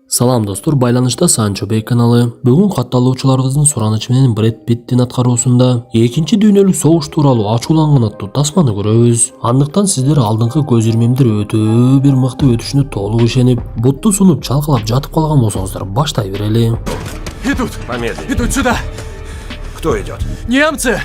Салам достор, байланышта Санчо Бей каналы. Бүгүн катталуучуларыбыздын суранычы менен Брэд Питттин аткаруусунда Экинчи дүйнөлүк согуш тууралуу ачууланган аттуу тасманы көрөбүз. Андыктан сиздер алдыңкы көз ирмемдер өтө бир мыкты өтүшүнө толук ишенип, бутту сунуп чалкалап жатып калган болсоңуздар баштай берели. Идут! Помедленнее. Идут сюда! Кто идет? Немцы!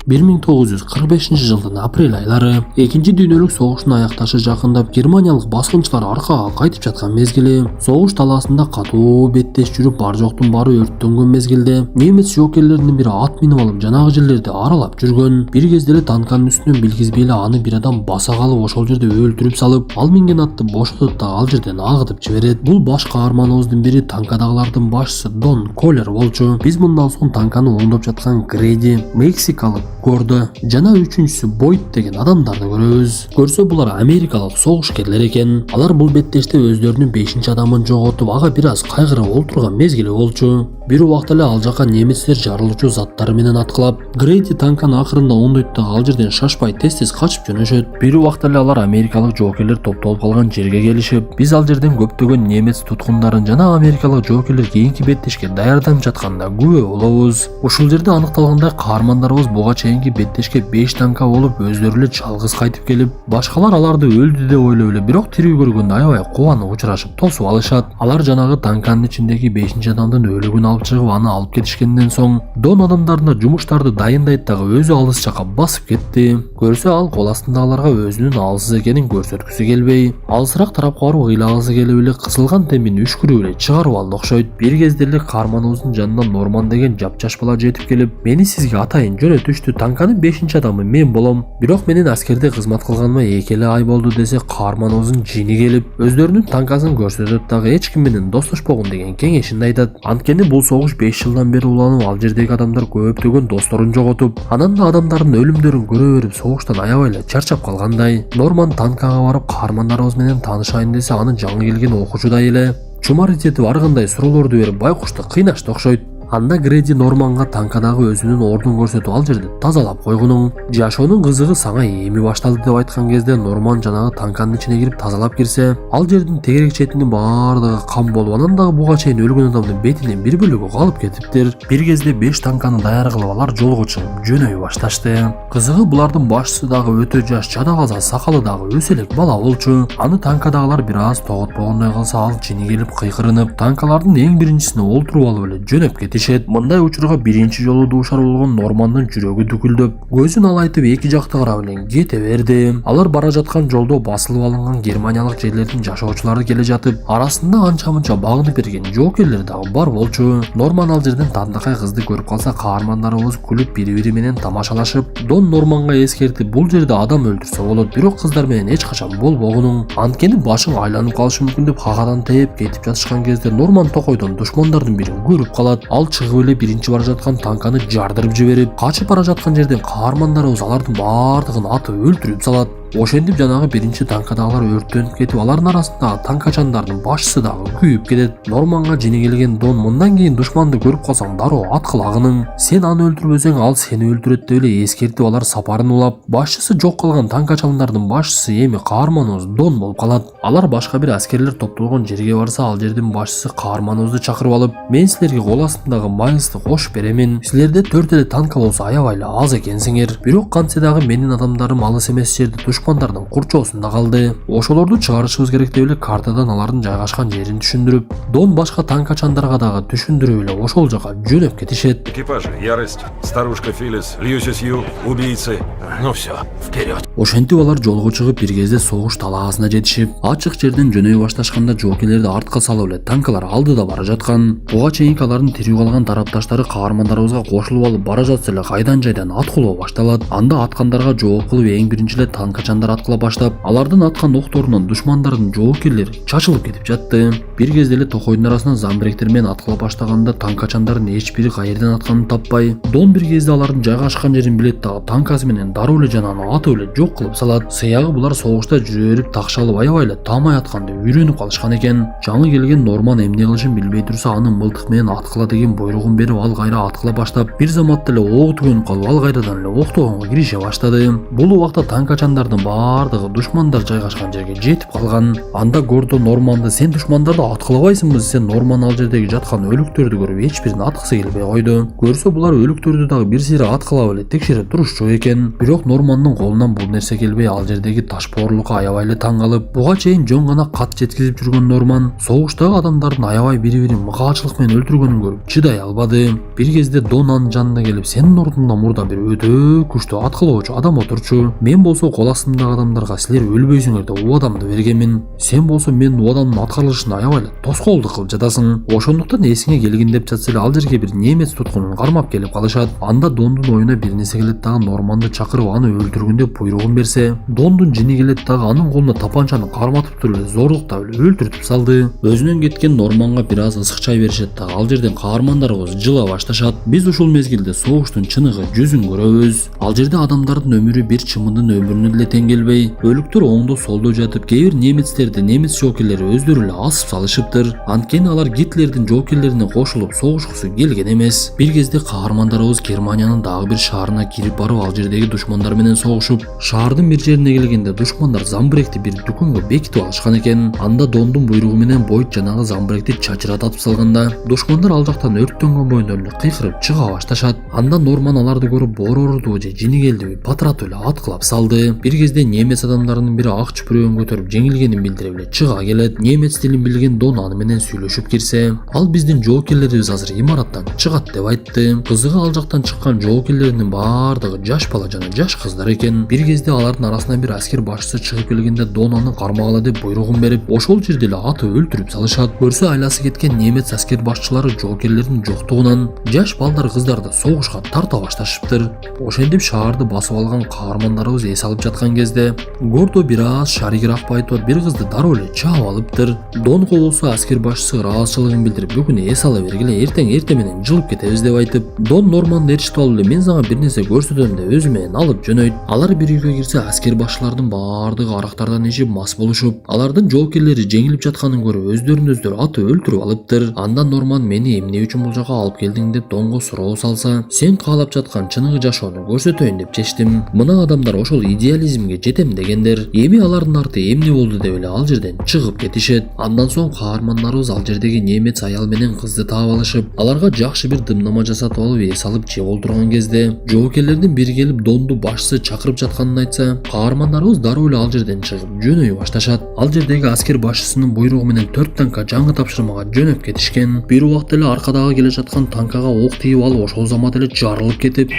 1945 жылдын апрель айлары Экинчи дүйнөлүк согуштун аякташы жакындап германиялык баскынчылар аркага кайтып жаткан мезгили. Согуш талаасында катуу беттеш жүрүп бар жоктун баары өрттөнгөн мезгилде немец жокерлеринин бири ат минип алып жанагы жерлерди аралап жүргөн. Бир кезде эле танканын үстүнөн билгизбей эле аны бир адам баса калып ошол жерде өлтүрүп салып, ал минген атты бошотот да ал жерден агытып жиберет. Бул баш каарманыбыздын бири танкадагылардын башчысы Дон Колер болчу. Биз мындан соң танканы оңдоп жаткан Греди, мексикалык Гордо жана үчүнчүсү Бойт деген адамдарды көрөбүз. Көрсө булар америкалык согушкерлер экен. Алар бул беттеште өздөрүнүн 5-чи адамын жоготуп, ага бир аз кайгырып олтурган мезгили болчу. Бир убакта эле ал жака немецтер жарылуучу заттары менен аткылап, Греди танканы акырында оңдойт да ал жерден шашпай тез-тез качып жөнөшөт. Бир убакта эле алар америкалык жоокерлер топтолуп калган жерге келишип, биз ал жерден көптөгөн немец туткундарын жана америкалык жоокерлер кийинки беттешке даярданып жатканда күбө болобуз. Ушул жерде аныкталгандай каармандарыбыз буга чейинки беттешке 5 танка болуп, өздөрү эле жалгыз кайтып келип, башкалар аларды өлдү деп ойлоп эле, бирок тирүү көргөндө аябай кубанып учурашып тосуп алышат. Алар жанагы танканын ичиндеги 5-чи адамдын өлүгүн алып чыгып, аны алып кетишкенден соң Дон адамдарына жумуштарды дайындайт дагы өзү алыс жака басып кетти. Көрсө ал кол астындагыларга өзүнүн алсыз экенин көрсөткүсү келбей, алысыраак тарапка барып ыйлагысы келип эле кысылган темин үшкүрүп эле чыгарып алды окшойт. Бир кезде эле каарманыбыздын жанына Норман деген жапжаш бала жетип келип, мени сизге атайын жөнөтүштү, танканын 5-чи адамы мен болом. Бирок менин аскерде кызмат кылганыма 2 эле ай болду десе, каарманыбыздын жини келип, өздөрүнүн танкасын көрсөтөт дагы эч ким менен достошпогун деген кеңешин айтат. Анткени бул согуш 5 жылдан бери уланып, ал жердеги адамдар көптөгөн досторун жоготуп, анан да адамдардын өлүмдөрүн көрө берип согуштан аябай эле чарчап калгандай. Норман танкага барып каармандарыбыз менен таанышайын десе, аны жаңы келген окуучудай эле чумар этетип ар кандай суроолорду берип байкушту кыйнашты окшойт. Анда Греди Норманга танкадагы өзүнүн ордун көрсөтүп, ал жерди тазалап койгунуң, жашоонун кызыгы сага эми башталды деп айткан кезде Норман жанагы танканын ичине кирип тазалап кирсе, ал жердин тегерек четинин баардыгы кан болуп, анан дагы буга чейин өлгөн адамдын бетинин бир бөлүгү калып кетиптир. Бир кезде 5 танканы даяр кылып, алар жолго чыгып жөнөй башташты. Кызыгы булардын башчысы дагы өтө жаш, жада калса сакалы дагы өсө элек бала болчу. Аны танкадагылар бир аз тоготпогондой калса, ал жини келип кыйкырынып, танкалардын эң биринчисине олтуруп алып эле жөнөп кетишет. Мындай учурга биринчи жолу дуушар болгон Нормандын жүрөгү дүкүлдөп, көзүн алайтып эки жакты карап эле кете берди. Алар бара жаткан жолдо басылып алынган германиялык жерлердин жашоочулары келе жатып, арасында анча-мынча багынып берген жоокерлер дагы бар болчу. Норман ал жерден тандакай кызды көрүп калса, каармандарыбыз күлүп бири-бири менен тамашалашып, Дон Норманга эскертип, бул жерде адам өлтүрсө болот, бирок кыздар менен эч качан болбогунуң, анткени башың айланып калышы мүмкүн деп кагадан тээп кетип жатышкан кезде Норман токойдон душмандардын бирин көрүп калат. Ал чыгып эле биринчи бара жаткан танканы жардырып жиберип, качып бара жаткан жерден каармандарыбыз алардын баардыгын атып өлтүрүп салат. Ошентип жанагы биринчи танкадагылар өрттөнүп кетип, алардын арасындагы танкачандардын башчысы дагы күйүп кетет. Норманга жини келген Дон, мындан кийин душманды көрүп калсаң дароо аткылагының, сен аны өлтүрбөсөң ал сени өлтүрөт деп эле эскертип, алар сапарын улап, башчысы жок калган танкачалардын башчысы эми каарманыбыз Дон болуп калат. Алар башка бир аскерлер топтолгон жерге барса, ал жердин башчысы каарманыбызды чакырып алып, мен силерге кол астындагы майнсты кошуп беремин. Силерде 4 эле танка болсо аябай эле аз экенсиңер. Бирок кантсе дагы менин адамдарым алыс эмес жерде душмандардын курчоосунда калды. Ошолорду чыгарышыбыз керек деп эле картадан алардын жайгашкан жерин түшүндүрүп, Дон башка танкачандарга дагы түшүндүрүп эле ошол жака жөнөп кетишет. Экипажи, ярость, старушка Филлис, Льюси Сью, убийцы. Ну все, вперед. Ошентип алар жолго чыгып бир кезде согуш талаасына жетишип, ачык жерден жөнөй башташканда жоокерлерди артка салып эле танкалар алдыда бара жаткан. Буга чейинки алардын тирүү калган тарапташтары каармандарыбызга кошулуп алып бара жатса эле кайдан-жайдан аткылоо башталат. Анда аткандарга жооп кылып эң биринчи эле танкачандар аткыла баштап, алардын аткан окторунан душмандардын жоокерлери чачылып кетип жатты. Бир кезде эле токойдун арасынан замбиректер менен аткыла баштаганда танкачандардын эч бири кайерден атканын таппай, Дон бир кезде алардын жайгашкан жерин билет дагы танкасы менен дароо эле жанаганы атып эле жок кылып салат. Сыягы булар согушта жүрө берип такшалып аябай эле таамай атканды үйрөнүп калышкан экен. Жаңы келген Норман эмне кылышын билбей турса, аны мылтык менен аткыла деген буйругун берип, ал кайра аткыла баштап, бир заматта эле ого түгөнүп калып, ал кайрадан эле октогонго кирише баштады. Бул убакта танк ачандардын баардыгы душмандар жайгашкан жерге жетип калган. Анда Гордо Норманды: "Сен душмандарды аткылабайсыңбы?" десе, Норман ал жердеги жаткан өлүктөрдү көрүп эч бирин аткысы келбей койду. Көрсө булар өлүктөрдү дагы бир сыйра аткылап эле текшерип турушчу экен. Бирок Нормандын колунан бул нерсе келбей, ал жердеги ташпоорлукка аябай эле таң калып, буга чейин жөн гана кат жеткизип жүргөн Норман согуштагы адамдардын аябай бири-бирин мыкаачылык менен өлтүргөнүн көрүп чыдай албады. Бир кезде Дон анын жанына келип: "Сенин ордуңда мурда бир өтө күчтүү аткылоочу адам отурчу. Мен болсо кол астымдагы адамдарга силер өлбөйсүңөр деп убадамды бергенмин. Сен болсо менин убадамдын аткарылышына аябай эле тоскоолдук кылып жатасың. Ошондуктан эсиңе келгин" деп жатса эле, ал жерге бир немец туткунун кармап келип калышат. Анда Дондун оюна бир нерсе келет дагы, Норманды чакырып аны өлтүргүн деп буйругун берсе, Дондун жини келет дагы анын колуна тапанчаны карматып туруп эле зорлуктап эле өлтүртүп салды. Өзүнөн кеткен Норманга бир аз ысык чай беришет дагы, ал жерден каармандарыбыз жыла башташат. Биз ушул мезгилде согуштун чыныгы жүзүн көрөбүз. Ал жерде адамдардын өмүрү бир чымындын өмүрүнө деле тең келбей, өлүктөр оңдо солдо жатып, кээ бир немецтерди немец жоокерлери өздөрү эле асып салышыптыр. Анткени алар Гитлердин жоокерлерине кошулуп согушкусу келген эмес. Бир кезде каармандарыбыз Германиянын дагы бир шаарына кирип барып, ал жердеги душмандар менен согушуп, шаардын бир жерине келгенде душмандар Замбректи бир дүкөнгө бекитип алышкан экен. Анда Дондун буйругу менен Бойт жанагы Замбректи чачыратып салганда, душмандар ал жактан өрттөнгөн бойдон эле кыйкырып чыга башташат. Анда Норман аларды көрүп, борорду же жини келдиби патыратып эле аткылап салды. Бир кезде немец адамдарынын бири ак чүпүрөгөн көтөрүп жеңилгенин билдирип эле чыга келет. Немец тилин билген Дон аны менен сүйлөшүп кирсе, ал биздин жоокерлерибиз азыр имараттан чыгат деп айтты. Кызыгы, ал жактан чыккан жоокерлердин баардыгы жаш бала жана жаш кыздар экен. Бир кезде алардын арасынан бир аскер башчысы чыгып келгенде, Дон аны кармагыла деп буйругун берип, ошол жерде эле атып өлтүрүп салышат. Көрсө айласы кеткен немец аскер башчылары жоокерлердин жоктугунан жаш балдар кыздарды согушка тарта башташыптыр. Ошентип шаарды басып алган каармандарыбыз эс алып жаткан кезде, Гордо бир аз шаригиrak айтып бир кызды дароо эле чаап алыптыр. Дон болсо аскер башчысы ыраазычылыгын билдирип, бүгүн эс ала бергиле, эртең менен жылып кетебиз деп айтып, Дон Норманды ээрчитип алып эле: "Мен сага бир нерсе көрсөтөм" деп өзү менен алып жөнөйт. Алар бир үйгө кирсе, аскер башчылардын баардыгы арактардан ичип мас болушуп, алардын жоокерлери жеңилип жатканын көрүп, өздөрүн атып өлтүрүп алыптыр. Анда Норман: "Мени эмне үчүн бул жака алып келдиң?" деп Донго суроо салса, "Сен каалап жаткан чыныгы жашоону көрсөтөйүн деп чечтим. Мына адамдар ошол идеализмге жетем дегендер. Эми алардын арты эмне болду" деп эле ал жерден чыгып кетишет. Андан соң каармандарыбыз ал жердеги немец аял менен кызды таап алышып, аларга жакшы бир дымнама жасатып алып эс алып жеп олтурган кезде, жоокерлердин бири келип Донду башчысы чакырып жатканын айтса, каармандарыбыз дароо эле ал жерден чыгып жөнөй башташат. Ал жердеги аскер башчысынын буйругу менен 4 танка жаңы тапшырмага жөнөп кетишкен. Бир убакта эле аркадагы келе жаткан танкага ок тийип алып, ошол замат эле жарылып кетип,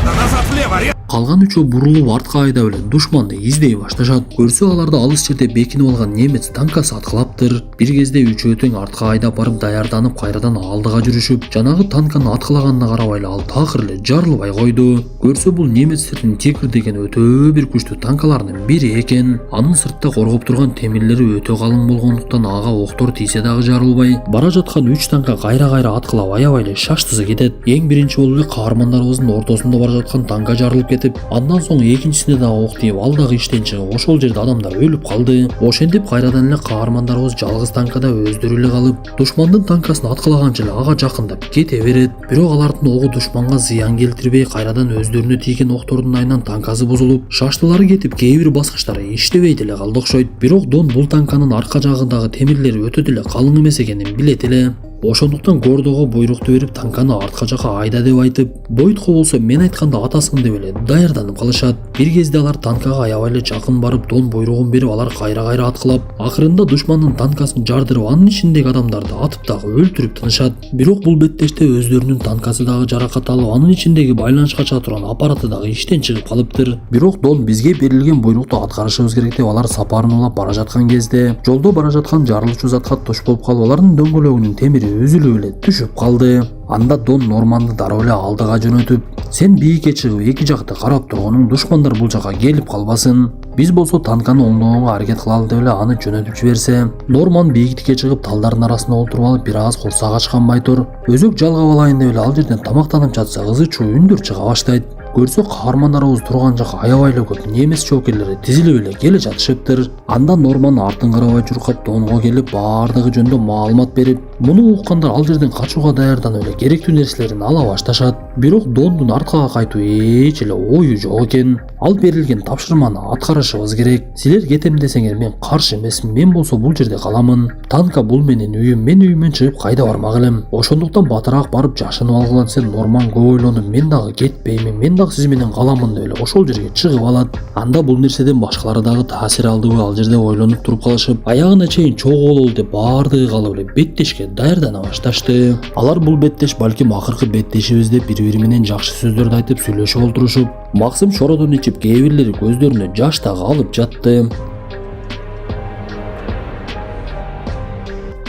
Назад влево! калган үчөө бурулуп артка айдап эле душманды издей башташат. Көрсө, аларды алыс жерде бекинип алган немец танкасы аткылаптыр. Бир кезде үчөө тең артка айдап барып даярданып, кайрадан алдыга жүрүшүп, жанагы танканы аткылаганына карабай эле ал такыр эле жарылбай койду. Көрсө, бул немецтердин Тигр деген өтө бир күчтүү танкаларынын бири экен. Анын сыртта коргоп турган темирлери өтө калың болгондуктан ага октор тийсе дагы жарылбай, бара жаткан 3 танка кайра аткылап аябай эле шаштысы кетет. Эң биринчи болуп эле каармандарыбыздын ортосунда бара жаткан танка жарылып кетип, андан соң экинчисине дагы ок тийип, ал дагы иштен чыгып, ошол жерде адамдар өлүп калды. Ошентип кайрадан эле каармандарыбыз жалгыз танкада өздөрү эле калып, душмандын танкасын аткылаганча эле ага жакындап кете берет. Бирок алардын огу душманга зыян келтирбей, кайрадан өздөрүнө тийген октордун айынан танкасы бузулуп, шаштылары кетип, кээ бир баскычтары иштебей деле калды окшойт. Бирок Дон бул танканын арка жагындагы темирлери өтө деле калың эмес экенин билет эле. Ошондуктан Гордого буйрукту берип, танканы артка жака айда деп айтып, Бойтко болсо мен айтканда атасың деп эле даярданып калышат. Бир кезде алар танкага аябай эле жакын барып, Дон буйругун берип, алар кайра аткылап, акырында душмандын танкасын жардырып, анын ичиндеги адамдарды атып дагы өлтүрүп тынышат. Бирок бул беттеште өздөрүнүн танкасы дагы жаракат алып, анын ичиндеги байланышка чыга турган аппараты дагы иштен чыгып калыптыр. Бирок Дон бизге берилген буйрукту аткарышыбыз керек деп алар сапарын улап бара жаткан кезде, жолдо бара жаткан жарылуучу затка туш болуп калып, алардын дөңгөлөгүнүн темири үзүлүп эле түшүп калды. Анда Дон Норманды дароо эле алдыга жөнөтүп, "Сен бийикке чыгып эки жакты карап тургонуң, душмандар бул жака келип калбасын. Биз болсо танканы оңдогонго аракет кылалы деп эле аны жөнөтүп жиберсе, Норман бийиктикке чыгып талдардын арасында отуруп алып бир аз курсак ачкан байтур өзөк жалгап алайын деп эле ал жерден тамактанып жатса ызы чуу үндөр чыга баштайт. Көрсө каармандарыбыз турган жакка аябай эле көп немис жоокерлери тизилип эле келе жатышыптыр. Анда Норман артын карабай чуркап Донго келип баардыгы жөнүндө маалымат берип, муну уккандар ал жерден качууга даярданып эле керектүү нерселерин ала башташат. Бирок Дондун арткага кайтуу эч эле ою жок экен. Ал берилген тапшырманы аткарышыбыз керек. Силер кетем десеңер мен каршы эмесмин. Мен болсо бул жерде каламын. Танка бул менин үйүм. Мен үйүмөн чыгып кайда бармак элем. Ошондуктан батыраак барып жашынып алгыла десе Норман көп ойлонуп, мен дагы кетпеймин. Мен дагы сиз менен каламын деп эле ошол жерге чыгып алат. Анда бул нерседен башкалары дагы таасир алдыбы ал жерде ойлонуп туруп калышып, аягына чейин чогуу деп баардыгы калып эле беттешке даярдана башташты. Алар бул беттеш балким акыркы беттешибиз деп бири-бири менен жакшы сөздөрдү айтып сүйлөшүп олтурушуп, максым шородон ичип кээ бирлери көздөрүнө жаш дагы алып жатты.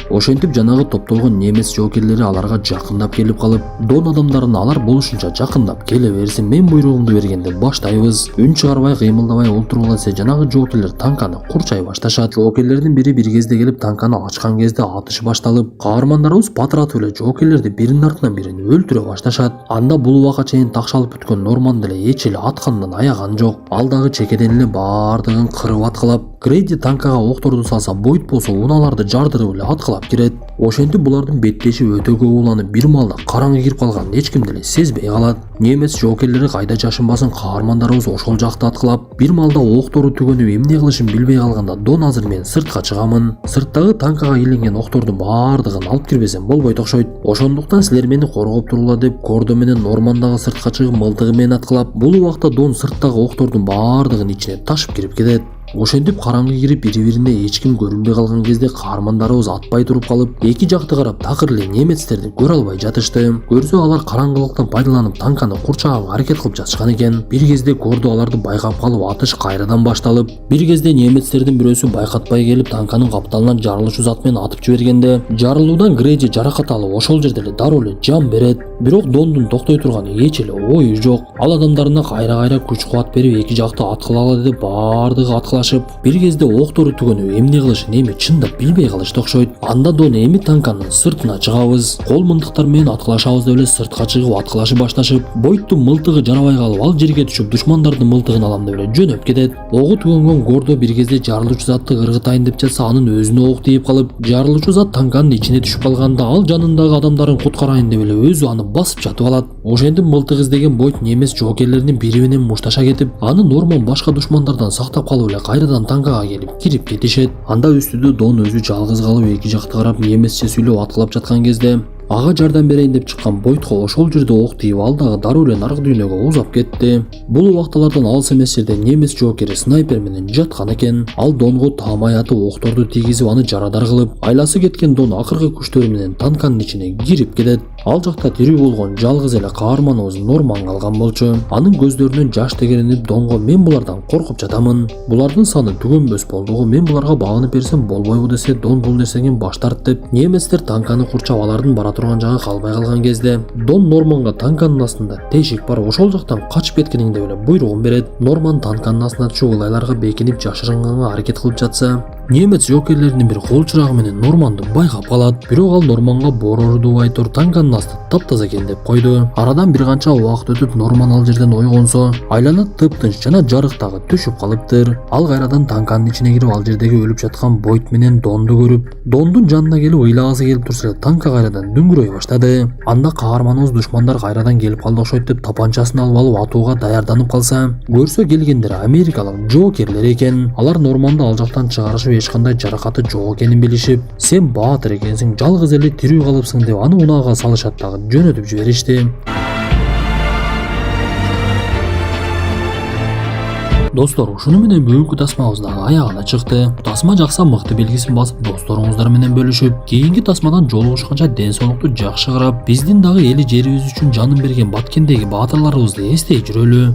Ошентип жанагы топтолгон немис жоокерлери аларга жакындап келип калып, Дон адамдарын алар болушунча жакындап келе берсин, мен буйругумду бергенде баштайбыз. Үн чыгарбай кыймылдабай олтуругула десе жанагы жоокерлер танканы курчай башташат. Жоокерлердин бири бир кезде келип танканы ачкан кезде атыш башталып, каармандарыбыз патыратып эле жоокерлерди биринин артынан бирин өлтүрө башташат. Анда бул убакка чейин такшалып бүткөн Норман деле эч эле аткандан аяган жок. Ал дагы чекеден эле баардыгын кырып аткылап, Грейди танкага окторду салса, Бойт болсо унааларды жардырып эле аткылап кирет. Ошентип булардын беттеши өтө көп уланып, бир малда караңгы кирип калганын эч ким деле сезбей калат. Немис жоокерлери кайда жашынбасын каармандарыбыз ошол жакты аткылап, бир малда октору түгөнүп эмне кылышын билбей калганда Дон азыр мен сыртка чыгамын. Сырттагы танкага иленген октордун баардыгын алып кирбесем болбойт окшойт. Ошондуктан силер мени коргоп турула деп Кордо менен Норман дагы сыртка чыгып мылтыгы менен аткылап, бул убакта Дон сырттагы октордун баардыгын ичине ташып кирип кетет. Ошентип караңгы кирип бири-бирине эч ким көрүнбөй калган кезде каармандарыбыз атпай туруп калып, эки жакты карап такыр эле немецтерди көрө албай жатышты. Көрсө алар караңгылыктан пайдаланып танканы курчаганга аракет кылып жатышкан экен. Бир кезде Кордо аларды байкап калып атыш кайрадан башталып, бир кезде немецтердин бирөөсү байкатпай келип танканын капталына жарылуучу зат менен атып жибергенде, жарылуудан Грейди жаракат алып ошол жерде эле дароо эле жан берет. Бирок Дондун токтой турган эч эле ою жок. Ал адамдарына кайра-кайра күч-кубат берип эки жакты аткылалы деп баардыгы аткылашып, бир кезде октору түгөнүп эмне кылышын эми чындап билбей калышты окшойт. Анда Дон эми танканын сыртына чыгабыз, кол мындыктар менен аткылашабыз деп эле сыртка чыгып аткылашып башташып, Бойттун мылтыгы жарабай калып, ал жерге түшүп душмандардын мылтыгын алам деп эле жөнөп кетет. Огу түгөнгөн Кордо бир кезде жарылуучу затты ыргытайын деп жатса, анын өзүнө ок тийип калып, жарылуучу зат танканын ичине түшүп калганда, ал жанындагы адамдарын куткарайын деп эле өзү аны басып жатып алат. Ошентип мылтык издеген Бойт немис жоокерлеринин бири менен мушташа кетип, аны Норман башка душмандардан сактап калып эле кайрадан танкага келип кирип кетишет. Анда үстүдө Дон өзү жалгыз калып эки жакты карап немисче сүйлөп аткылап жаткан кезде, ага жардам берейин деп чыккан Бойтко ошол жерде ок тийип, ал дагы дароо эле наркы дүйнөгө узап кетти. Бул убакталардан алыс эмес жерде немис жоокери снайпер менен жаткан экен. Ал Донго таамай атып окторду тийгизип аны жарадар кылып, айласы кеткен Дон акыркы күчтөрү менен танканын ичине кирип кетет. Ал жакта тирүү болгон жалгыз эле каарманыбыз Норман калган болчу. Анын көздөрүнөн жаш тегеренип Донго мен булардан коркуп жатамын. Булардын саны түгөнбөс болдугу, мен буларга багынып берсем болбойбу десе, Дон бул нерседен баш тартып, немистер танканы курчап алардын бара турган жагы калбай калган кезде, Дон Норманга танканын астында тешик бар, ошол жактан качып кеткениң деп эле буйругун берет. Норман танканын астына түшүп ылайларга бекинип жашырынганга аракет кылып жатса, немец жоокерлеринин бир кол чырагы менен Норманды байкап калат. Бирок ал Норманга борор урдубай тур, танканын асты таптаза экен деп койду. Арадан бир канча убакыт өтүп Норман ал жерден ойгонсо, айлана тыптынч жана жарык дагы түшүп калыптыр. Ал кайрадан танканын ичине кирип ал жердеги өлүп жаткан Бойт менен Донду көрүп, Дондун жанына келип ыйлагысы келип турса, танка кайрадан дүңгүрөй баштады. Анда каарманыбыз душмандар кайрадан келип калды окшойт деп тапанчасын алып атууга даярданып калса, көрсө келгендер америкалык жоокерлер экен. Алар Норманды ал жактан чыгарышып эч кандай жаракаты жок экенин билишип, сен баатыр экенсиң, жалгыз эле тирүү калыпсың деп аны унаага салышат дагы жөнөтүп жиберишти. Достор, ушуну менен бүгүнкү тасмабыз дагы аягына чыкты. Тасма жакса мыкты белгисин басып, досторуңуздар менен бөлүшүп, кийинки тасмадан жолугушканча ден соолукту жакшы карап, биздин дагы эли жерибиз үчүн жанын берген Баткендеги баатырларыбызды эстей жүрөлү.